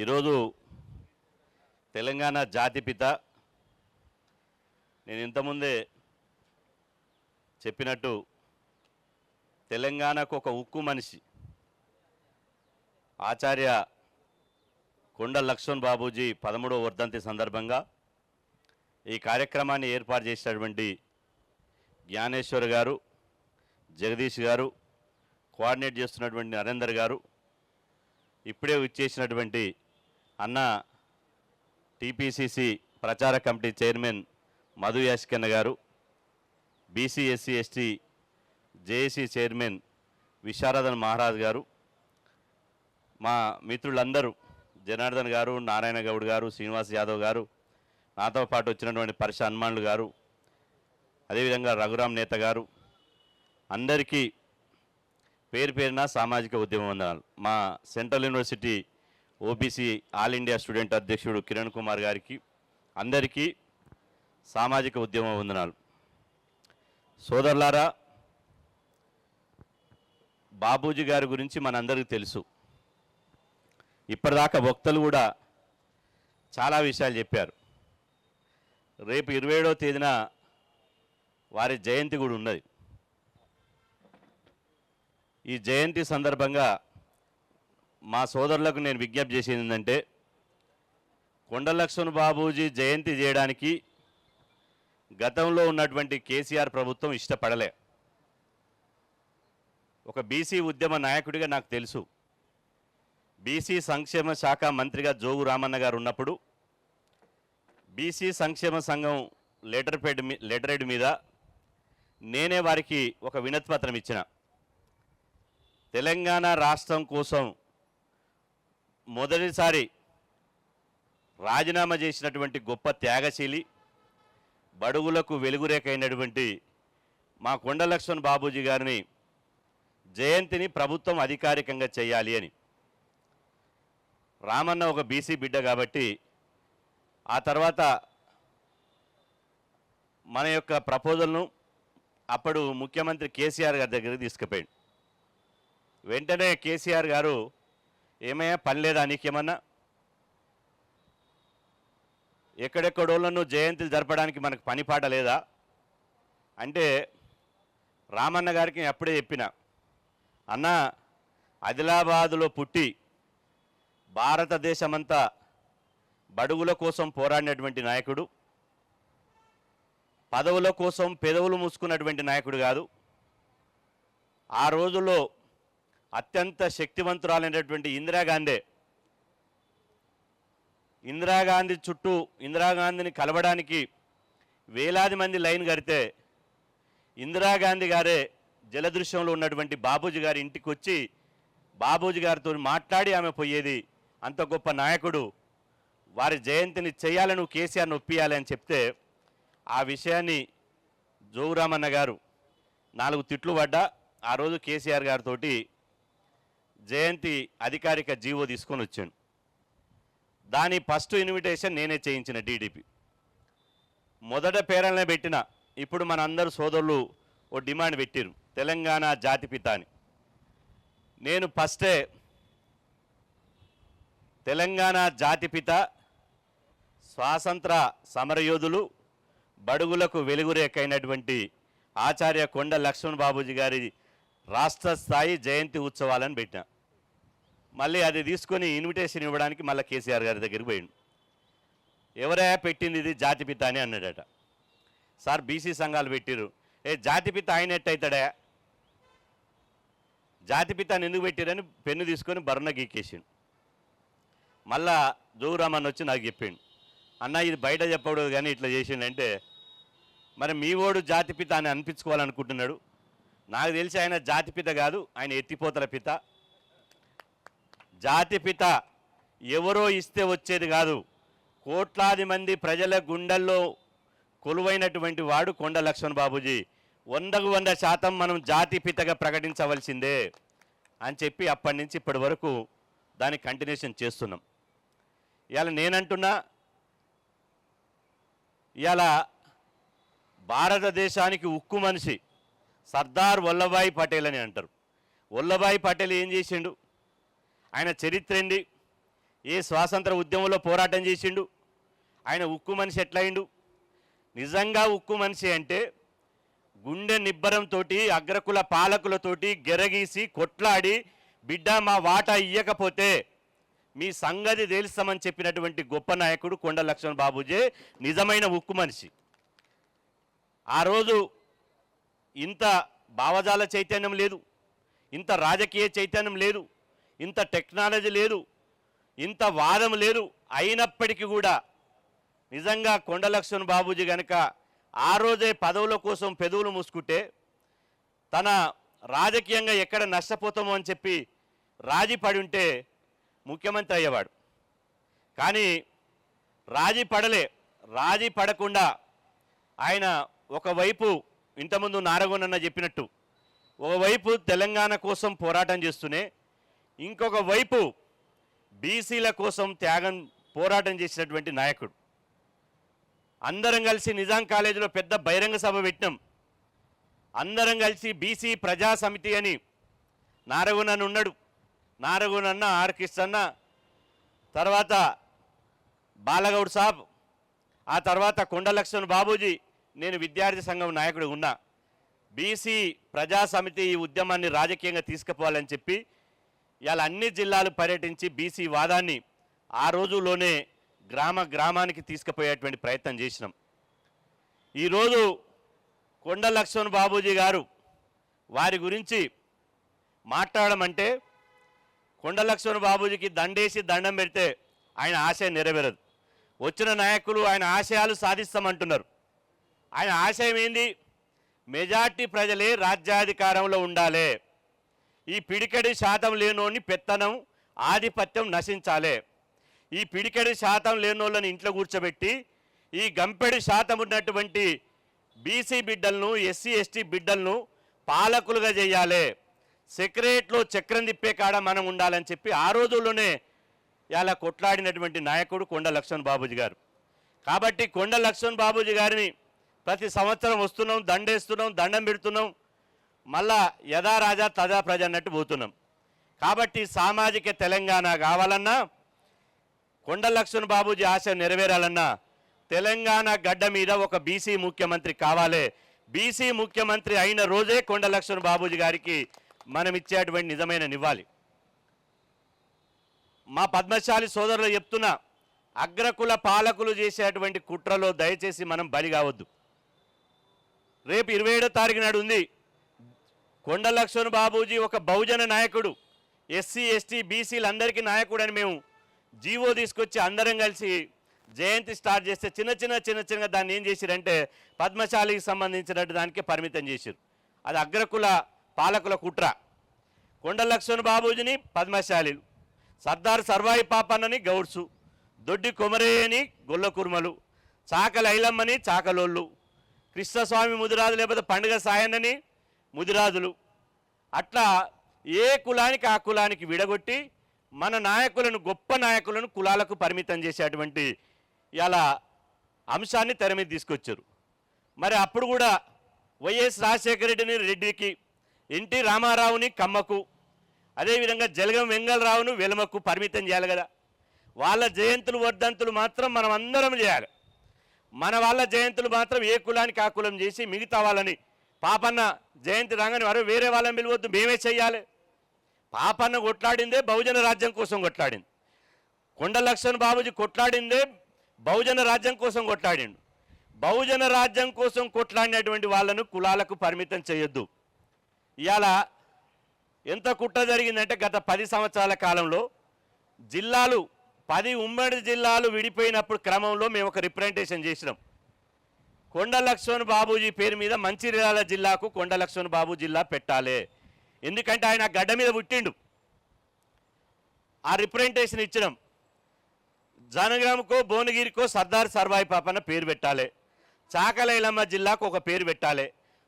ఈరోజు తెలంగాణ జాతిపిత నేను ఇంతకుముందే చెప్పినట్టు తెలంగాణకు ఒక ఉక్కు మనిషి ఆచార్య కొండ లక్ష్మణ్ బాబూజీ 13వ వర్ధంతి సందర్భంగా ఈ కార్యక్రమాన్ని ఏర్పాటు చేసినటువంటి జ్ఞానేశ్వర్ గారు, జగదీష్ గారు, కోఆర్డినేట్ చేస్తున్నటువంటి నరేందర్ గారు, ఇప్పుడే వచ్చేసినటువంటి అన్న టీపీసీసీ ప్రచార కమిటీ చైర్మన్ మధు యాష్కన్న గారు, BC SC ST JAC chairman Visharadan Maharaj గారు, మా మిత్రులందరూ జనార్దన్ గారు, నారాయణ గౌడ్ గారు, శ్రీనివాస్ యాదవ్ గారు, నాతో పాటు వచ్చినటువంటి పరిష హనుమాన్లు గారు, అదేవిధంగా రఘురామ్ నేత గారు, అందరికీ పేరు పేరున సామాజిక ఉద్యమ వందనాలు. మా central university OBC all India student అధ్యక్షుడు కిరణ్ కుమార్ గారికి అందరికీ సామాజిక ఉద్యమ వందనాలు. సోదరులారా, బాబూజీ గారి గురించి మనందరికీ తెలుసు. ఇప్పటిదాకా వక్తలు కూడా చాలా విషయాలు చెప్పారు. రేపు 27వ తేదీన వారి జయంతి కూడా ఉన్నది. ఈ జయంతి సందర్భంగా మా సోదరులకు నేను విజ్ఞప్తి చేసేది ఏంటంటే, కొండ లక్ష్మణ్ బాబూజీ జయంతి చేయడానికి గతంలో ఉన్నటువంటి కేసీఆర్ ప్రభుత్వం ఇష్టపడలే. ఒక బీసీ ఉద్యమ నాయకుడిగా నాకు తెలుసు. బీసీ సంక్షేమ శాఖ మంత్రిగా జోగు రామన్న గారు ఉన్నప్పుడు బీసీ సంక్షేమ సంఘం లెటరేడ్ మీద నేనే వారికి ఒక వినతిపత్రం ఇచ్చిన. తెలంగాణ రాష్ట్రం కోసం మొదటిసారి రాజీనామా చేసినటువంటి గొప్ప త్యాగశీలి, బడుగులకు వెలుగురేఖ అయినటువంటి మా కొండ లక్ష్మణ్ బాబూజీ గారిని జయంతిని ప్రభుత్వం అధికారికంగా చేయాలి అని. రామన్న ఒక బీసీ బిడ్డ కాబట్టి ఆ తర్వాత మన యొక్క ప్రపోజల్ను అప్పుడు ముఖ్యమంత్రి కేసీఆర్ గారి దగ్గరికి తీసుకుపోయాడు. వెంటనే కేసీఆర్ గారు, ఏమయ్యా పని లేదా నీకేమన్నా, ఎక్కడెక్కడోళ్ళను జయంతులు జరపడానికి మనకు పనిపాట లేదా అంటే, రామన్న గారికి నేను అప్పుడే చెప్పిన, అన్న ఆదిలాబాదులో పుట్టి భారతదేశమంతా బడుగుల కోసం పోరాడినటువంటి నాయకుడు, పదవుల కోసం పెదవులు మూసుకున్నటువంటి నాయకుడు కాదు. ఆ రోజుల్లో అత్యంత శక్తివంతురాలైనటువంటి ఇందిరాగాంధీ చుట్టూ ఇందిరాగాంధీని కలవడానికి వేలాది మంది లైన్ కడితే ఇందిరాగాంధీ గారే జలదృశ్యంలో ఉన్నటువంటి బాబూజీ గారి ఇంటికి వచ్చి బాబూజీ గారితో మాట్లాడి ఆమె పోయేది. అంత గొప్ప నాయకుడు, వారి జయంతిని చేయాలని కేసీఆర్ని ఒప్పియాలి అని చెప్తే ఆ విషయాన్ని జోగురామన్న గారు 4 తిట్లు పడ్డా ఆ రోజు కేసీఆర్ గారితో జయంతి అధికారిక జీవో తీసుకొని వచ్చాను. దాని ఫస్ట్ ఇన్విటేషన్ నేనే చేయించిన డీడీపీ. మొదట పేరలనే పెట్టిన. ఇప్పుడు మన అందరు సోదరులు ఓ డిమాండ్ పెట్టారు, తెలంగాణ జాతిపిత అని. నేను ఫస్టే తెలంగాణ జాతిపిత, స్వాతంత్ర సమరయోధులు, బడుగులకు వెలుగురేకైనటువంటి ఆచార్య కొండ లక్ష్మణ్ బాబూజీ గారి రాష్ట్ర స్థాయి జయంతి ఉత్సవాలను పెట్టిన. మళ్ళీ అది తీసుకొని ఇన్విటేషన్ ఇవ్వడానికి మళ్ళీ కేసీఆర్ గారి దగ్గరికి పోయిండు. ఎవరైనా పెట్టింది ఇది జాతిపిత అని అన్నాడట. సార్ బీసీ సంఘాలు పెట్టిరు, జాతిపిత ఆయన ఎట్టయితాడా, జాతిపితాన్ని ఎందుకు పెట్టిరని పెన్ను తీసుకొని బర్ణ గీకేసిండు. మళ్ళా జోగురామన్ వచ్చి నాకు చెప్పిండు, అన్న ఇది బయట చెప్పకూడదు కానీ ఇట్లా చేసిండంటే, మరి మీ ఓడు జాతిపిత అని అనిపించుకోవాలనుకుంటున్నాడు. నాకు తెలిసి ఆయన జాతిపిత కాదు, ఆయన ఎత్తిపోతల పిత. జాతిపిత ఎవరో ఇస్తే వచ్చేది కాదు, కోట్లాది మంది ప్రజల గుండెల్లో కొలువైనటువంటి వాడు కొండ లక్ష్మణ్ బాబూజీ. 100కు 100% మనం జాతిపితగా ప్రకటించవలసిందే అని చెప్పి అప్పటి నుంచి ఇప్పటి వరకు దాన్ని కంటిన్యూషన్ చేస్తున్నాం. ఇవాళ నేనంటున్నా, ఇవాళ భారతదేశానికి ఉక్కు మనిషి సర్దార్ వల్లభాయ్ పటేల్ అని అంటారు. వల్లభాయ్ పటేల్ ఏం చేసిండు, ఆయన చరిత్ర ఏంటి, ఏ స్వాతంత్ర ఉద్యమంలో పోరాటం చేసిండు, ఆయన ఉక్కు మనిషి ఎట్లయిండు. నిజంగా ఉక్కు మనిషి అంటే గుండె నిబ్బరంతో అగ్రకుల పాలకులతోటి గెరగీసి కొట్లాడి బిడ్డ మా వాటా ఇయ్యకపోతే మీ సంగతి తేలుస్తామని చెప్పినటువంటి గొప్ప నాయకుడు కొండ లక్ష్మణ్ బాబూజీ నిజమైన ఉక్కు మనిషి. ఆ రోజు ఇంత భావజాల చైతన్యం లేదు, ఇంత రాజకీయ చైతన్యం లేదు, ఇంత టెక్నాలజీ లేదు, ఇంత వాదం లేదు. అయినప్పటికీ కూడా నిజంగా కొండ లక్ష్మణ్ బాబూజీ కనుక ఆ రోజే పదవుల కోసం పెదవులు మూసుకుంటే తన రాజకీయంగా ఎక్కడ నష్టపోతామో అని చెప్పి రాజీ పడి ఉంటే ముఖ్యమంత్రి అయ్యేవాడు. కానీ రాజీ పడకుండా ఆయన ఒకవైపు ఇంతకుముందు నారగొండన్న చెప్పినట్టు ఒకవైపు తెలంగాణ కోసం పోరాటం చేస్తూనే ఇంకొక వైపు బీసీల కోసం పోరాటం చేసినటువంటి నాయకుడు. అందరం కలిసి నిజాం కాలేజీలో పెద్ద బహిరంగ సభ పెట్టినాం. అందరం కలిసి బీసీ ప్రజా సమితి అని నారగొండన్న ఉన్నాడు, నారగొండన్న, ఆర్ కృష్ణన్న, తర్వాత బాలగౌడ్ సాబ్, ఆ తర్వాత కొండ లక్ష్మణ్ బాబూజీ, నేను విద్యార్థి సంఘం నాయకుడు ఉన్నా. బీసీ ప్రజా సమితి ఈ ఉద్యమాన్ని రాజకీయంగా తీసుకుపోవాలని చెప్పి ఇవాళ అన్ని జిల్లాలు పర్యటించి బీసీ వాదాన్ని ఆ రోజులోనే గ్రామానికి తీసుకుపోయేటువంటి ప్రయత్నం చేసినాం. ఈరోజు కొండ లక్ష్మణ్ బాబూజీ గారు వారి గురించి మాట్లాడమంటే కొండ లక్ష్మణ్ బాబూజీకి దండేసి దండం పెడితే ఆయన ఆశయం నెరవేరదు. వచ్చిన నాయకులు ఆయన ఆశయాలు సాధిస్తామంటున్నారు. ఆయన ఆశయం ఏంది? మెజార్టీ ప్రజలే రాజ్యాధికారంలో ఉండాలి, ఈ పిడికెడి శాతం లేనోని పెత్తనం ఆధిపత్యం నశించాలి, ఈ పిడికెడి శాతం లేనోళ్ళని ఇంట్లో కూర్చోబెట్టి ఈ గంపెడి శాతం ఉన్నటువంటి బీసీ బిడ్డలను, ఎస్సీ ఎస్టీ బిడ్డలను పాలకులుగా చేయాలి, సెక్రటరీలో చక్రం తిప్పే కాడ మనం ఉండాలని చెప్పి ఆ రోజుల్లోనే ఇలా కొట్లాడినటువంటి నాయకుడు కొండ లక్ష్మణ్ బాబూజీ గారు. కాబట్టి కొండ లక్ష్మణ్ బాబూజీ గారిని ప్రతి సంవత్సరం వస్తున్నాం, దండేస్తున్నాం, దండం పెడుతున్నాం, మళ్ళా యథా రాజా తదా ప్రజ అన్నట్టు పోతున్నాం. కాబట్టి సామాజిక తెలంగాణ కావాలన్నా, కొండ లక్ష్మణ్ బాబూజీ ఆశ నెరవేరాలన్నా తెలంగాణ గడ్డ మీద ఒక బీసీ ముఖ్యమంత్రి కావాలి. బీసీ ముఖ్యమంత్రి అయిన రోజే కొండ లక్ష్మణ్ బాబూజీ గారికి మనం ఇచ్చేటువంటి నిజమైన నివ్వాలి. మా పద్మశాలి సోదరులు చెప్తున్నా, అగ్రకుల పాలకులు చేసేటువంటి కుట్రలో దయచేసి మనం బలి కావద్దు. రేపు 27వ తారీఖు నాడు ఉంది. కొండ లక్ష్మణ్ బాబూజీ ఒక బహుజన నాయకుడు, ఎస్సీ ఎస్టీ బీసీలందరికీ నాయకుడు అని మేము జీవో తీసుకొచ్చి అందరం కలిసి జయంతి స్టార్ట్ చేస్తే చిన్న దాన్ని ఏం చేసిరంటే పద్మశాలికి సంబంధించినట్టు దానికే పరిమితం చేశారు. అది అగ్రకుల పాలకుల కుట్ర. కొండ లక్ష్మణ్ బాబూజీని పద్మశాలీలు, సర్దార్ సర్వాయి పాపన్నని గౌడ్సు, దొడ్డి కొమరయ్యని గొల్ల కుర్మలు, చాకల ఐలమ్మని చాకలోళ్ళు, కృష్ణస్వామి ముదిరాజు లేకపోతే పండుగ సాయన్నని ముదిరాజులు, అట్లా ఏ కులానికి ఆ కులానికి విడగొట్టి మన నాయకులను, గొప్ప నాయకులను కులాలకు పరిమితం చేసేటువంటి ఇలా అంశాన్ని తెర మీద తీసుకొచ్చారు. మరి అప్పుడు కూడా వైఎస్ రాజశేఖర రెడ్డికి, ఎన్టీ రామారావుని కమ్మకు, అదేవిధంగా జలగం వెంగళరావును వెలమకు పరిమితం చేయాలి కదా. వాళ్ళ జయంతులు వర్ధంతులు మాత్రం మనం అందరం చేయాలి. మన వాళ్ళ జయంతులు మాత్రం ఏ కులానికి ఆ కులం చేసి మిగతా వాళ్ళని, పాపన్న జయంతి రాగానే వారు వేరే వాళ్ళని పిలవద్దు, మేమే చెయ్యాలి. పాపన్న కొట్లాడిందే బహుజన రాజ్యం కోసం కొట్లాడింది. కొండ లక్ష్మణ్ బాబూజీ కొట్లాడిందే బహుజన రాజ్యం కోసం కొట్లాడిండు. బహుజన రాజ్యం కోసం కొట్లాడినటువంటి వాళ్ళను కులాలకు పరిమితం చేయొద్దు. ఇవాళ ఎంత కుట్ర జరిగిందంటే గత 10 సంవత్సరాల కాలంలో జిల్లాలు 10 ఉమ్మడి జిల్లాలు విడిపోయినప్పుడు క్రమంలో మేము ఒక రిప్రజెంటేషన్ చేసినాం. కొండ లక్ష్మణ్ బాబూజీ పేరు మీద మంచిర్యాల జిల్లాకు కొండ లక్ష్మణ్ బాబు జిల్లా పెట్టాలి. ఎందుకంటే ఆయన గడ్డ మీద పుట్టిండు. ఆ రిప్రజెంటేషన్ ఇచ్చినాం. జనగామకో భువనగిరికో సర్దార్ సర్వాయి పాపన్న పేరు పెట్టాలి, చాకలైలమ్మ జిల్లాకు ఒక పేరు పెట్టాలి,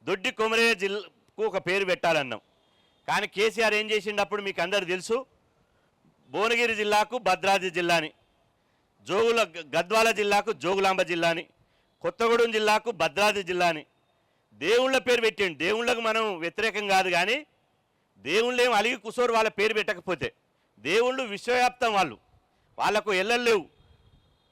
దొడ్డి కొమరయ్య జిల్లాకు ఒక పేరు పెట్టాలన్నాం. కానీ కేసీఆర్ ఏం చేసిండు అప్పుడు మీకు అందరు తెలుసు. భువనగిరి జిల్లాకు భద్రాద్రి జిల్లాని, గద్వాల జిల్లాకు జోగులాంబ జిల్లాని, కొత్తగూడెం జిల్లాకు భద్రాద్రి జిల్లాని దేవుళ్ళ పేరు పెట్టండి. దేవుళ్ళకు మనం వ్యతిరేకం కాదు, కానీ దేవుళ్ళు ఏం అలిగి కుసోరు వాళ్ళ పేరు పెట్టకపోతే, దేవుళ్ళు విశ్వవ్యాప్తం, వాళ్ళకు ఎల్లలేవు,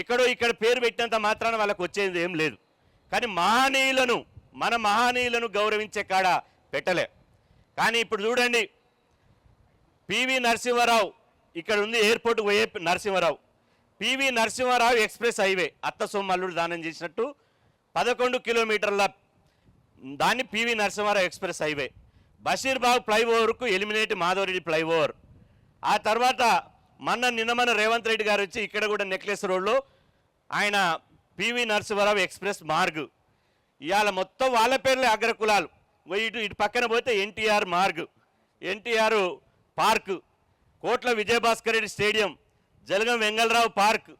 ఇక్కడ పేరు పెట్టినంత మాత్రాన వాళ్ళకు వచ్చేది ఏం లేదు. కానీ మన మహనీయులను గౌరవించే కాడ పెట్టలే. కానీ ఇప్పుడు చూడండి, పివి నరసింహారావు ఇక్కడ ఉంది, ఎయిర్పోర్ట్ పోయే Narasimharao, PV Narasimharao express highway అత్త సోమల్లుడు దానం చేసినట్టు 11 కిలోమీటర్ల దాన్ని PV Narasimharao express highway. Basheerbagh ఫ్లైఓవర్కు ఎలిమినేట్ మాధవరెడ్డి ఫ్లైఓవర్. ఆ తర్వాత నిన్న రేవంత్ రెడ్డి గారు వచ్చి ఇక్కడ కూడా నెక్లెస్ రోడ్లో ఆయన పివి నరసింహారావు ఎక్స్ప్రెస్ మార్గ్. ఇవాళ మొత్తం వాళ్ళ పేర్లే అగ్రకులాలు. ఇటు పక్కన పోతే NTR Marg, NTR park, Kotla Vijayabhaskar Reddy stadium, Jalagam Vengalarao park,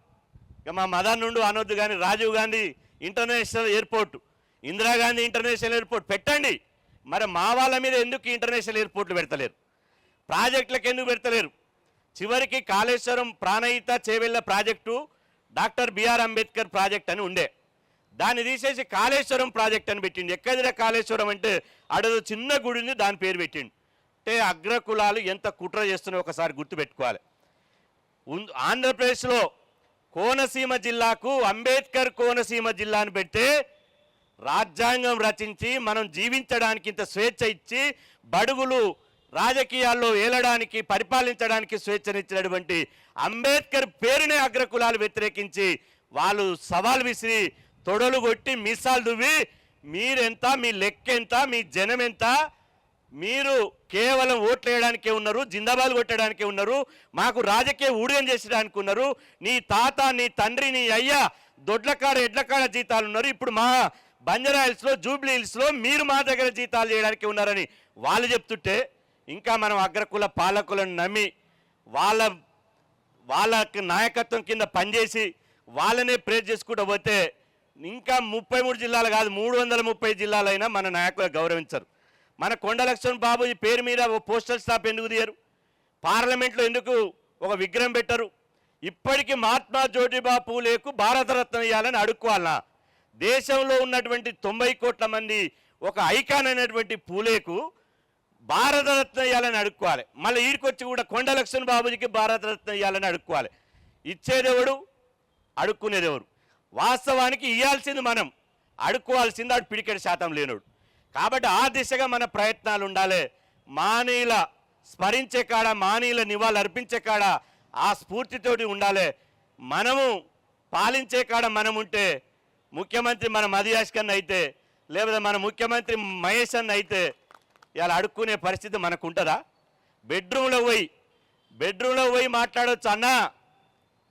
ఇక మా మదన్ నుండి అనొద్దు కానీ Rajiv Gandhi international airport, Indira Gandhi international airport పెట్టండి. మరి మా వాళ్ళ మీద ఎందుకు ఇంటర్నేషనల్ ఎయిర్పోర్ట్లు పెడతలేరు? ప్రాజెక్టులకు ఎందుకు పెడతలేరు? చివరికి Kaleshwaram Pranahita Chevella project doctor B R Ambedkar project అని ఉండే, దాన్ని తీసేసి కాళేశ్వరం ప్రాజెక్ట్ అని పెట్టిండు. ఎక్కడిరా కాళేశ్వరం అంటే అడదో చిన్న గుడిని దాని పేరు పెట్టిండు. అంటే అగ్రకులాలు ఎంత కుట్ర చేస్తున్నాయో ఒకసారి గుర్తుపెట్టుకోవాలి. ఆంధ్రప్రదేశ్లో కోనసీమ జిల్లాకు అంబేద్కర్ కోనసీమ జిల్లాను పెడితే రాజ్యాంగం రచించి మనం జీవించడానికి ఇంత స్వేచ్ఛ ఇచ్చి బడుగులు రాజకీయాల్లో ఏలడానికి పరిపాలించడానికి స్వేచ్ఛనిచ్చినటువంటి అంబేద్కర్ పేరునే అగ్రకులాలు వ్యతిరేకించి వాళ్ళు సవాల్ విసిరి తొడలు కొట్టి మీసాలు దువ్వి మీరెంత, మీ లెక్కెంత, మీ జనం ఎంత, మీరు కేవలం ఓట్లు వేయడానికే ఉన్నారు, జిందాబాద్ కొట్టడానికే ఉన్నారు, మాకు రాజకీయ ఊడియం చేసడానికి ఉన్నారు, నీ తాత నీ తండ్రి నీ అయ్య దొడ్లకాడ ఎడ్లకాడ జీతాలు ఉన్నారు, ఇప్పుడు మా బంజారా హిల్స్లో జూబ్లీ హిల్స్లో మీరు మా దగ్గర జీతాలు చేయడానికి ఉన్నారని వాళ్ళు చెప్తుంటే ఇంకా మనం అగ్రకుల పాలకులను నమ్మి వాళ్ళ నాయకత్వం కింద పనిచేసి వాళ్ళనే ప్రేర్ చేసుకుంటూ పోతే ఇంకా 33 జిల్లాలు కాదు 330 జిల్లాలైనా మన నాయకులు గౌరవించరు. మన కొండ లక్ష్మణ్ బాబు పేరు మీద పోస్టల్ స్టాప్ ఎందుకు తీయరు? పార్లమెంట్లో ఎందుకు ఒక విగ్రహం పెట్టరు? ఇప్పటికీ మహాత్మా జ్యోతిబా పూలేకు భారతరత్న ఇవ్వాలని అడుక్కోవాలనా? దేశంలో ఉన్నటువంటి 90 కోట్ల మంది ఒక ఐకాన్ అయినటువంటి పూలేకు భారతరత్న ఇవ్వాలని అడుక్కోవాలి. మళ్ళీ ఈడికొచ్చి కూడా కొండ లక్ష్మణ్ బాబుజీకి భారతరత్న ఇవ్వాలని అడుక్కోవాలి. ఇచ్చేదెవడు, అడుక్కునేదెవరు? వాస్తవానికి ఇవ్వాల్సింది మనం, అడుక్కోవాల్సింది ఆడు పిడికెడు శాతం లేనోడు. కాబట్టి ఆ దిశగా మన ప్రయత్నాలు ఉండాలి. మానీయుల స్మరించే కాడ, మానీయుల నివాళులు అర్పించే కాడ ఆ స్ఫూర్తితోటి ఉండాలి. మనము పాలించే కాడ మనం ఉంటే, ముఖ్యమంత్రి మన మదియాష్ కన్నా అయితే, లేకపోతే మన ముఖ్యమంత్రి మహేష్ అన్న అయితే ఇలా అడుక్కునే పరిస్థితి మనకు ఉంటుందా? బెడ్రూమ్లో పోయి మాట్లాడవచ్చు, అన్నా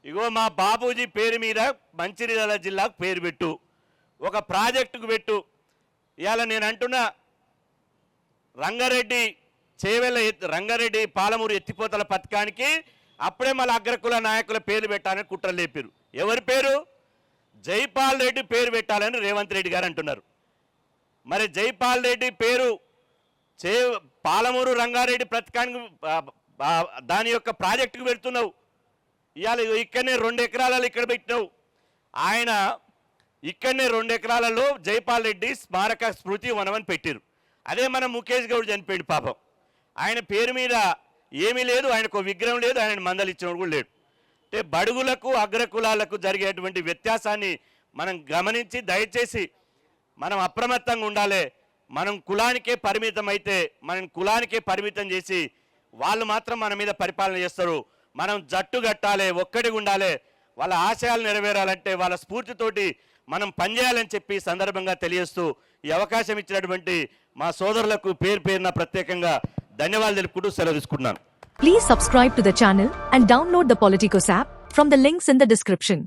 ఇగో మా బాబూజీ పేరు మీద మంచిర్యాల జిల్లాకు పేరు పెట్టు, ఒక ప్రాజెక్టుకు పెట్టు. ఇవాళ నేను అంటున్నా, రంగారెడ్డి పాలమూరు ఎత్తిపోతల పథకానికి అప్పుడే మళ్ళీ అగ్రకుల నాయకుల పేరు పెట్టాలని కుట్రలు లేపారు. ఎవరి పేరు? జైపాల్ రెడ్డి పేరు పెట్టాలని రేవంత్ రెడ్డి గారు అంటున్నారు. మరి జైపాల్ రెడ్డి పేరు పాలమూరు రంగారెడ్డి పథకానికి దాని యొక్క ప్రాజెక్టుకు పెడుతున్నావు. ఇవాళ ఇక్కడనే 2 ఎకరాలలో ఇక్కడ పెట్టినావు. ఆయన ఇక్కడనే 2 ఎకరాలలో జైపాల్ రెడ్డి స్మారక స్మృతి వనమని పెట్టారు. అదే మన ముఖేష్ గౌడ్ చనిపోయాడు పాపం. ఆయన పేరు మీద ఏమీ లేదు, ఆయనకు విగ్రహం లేదు, ఆయన మందలిచ్చినోడు కూడా లేడు. అంటే బడుగులకు అగ్రకులాలకు జరిగేటువంటి వ్యత్యాసాన్ని మనం గమనించి దయచేసి మనం అప్రమత్తంగా ఉండాలి. మనం కులానికే పరిమితం అయితే మనం కులానికే పరిమితం చేసి వాళ్ళు మాత్రం మన మీద పరిపాలన చేస్తారు. మనం జట్టు కట్టాలి, ఒక్కడిగా ఉండాలి. వాళ్ళ ఆశయాలు నెరవేరాలంటే వాళ్ళ స్ఫూర్తితోటి మనం పనిచేయాలని చెప్పి సందర్భంగా తెలియజేస్తూ ఈ అవకాశం ఇచ్చినటువంటి మా సోదరులకు పేరున ప్రత్యేకంగా ధన్యవాదాలు తెలుపుకుంటూ సెలవు తీసుకుంటున్నాను. Please subscribe to the channel and download the Politicos app from the links in the description.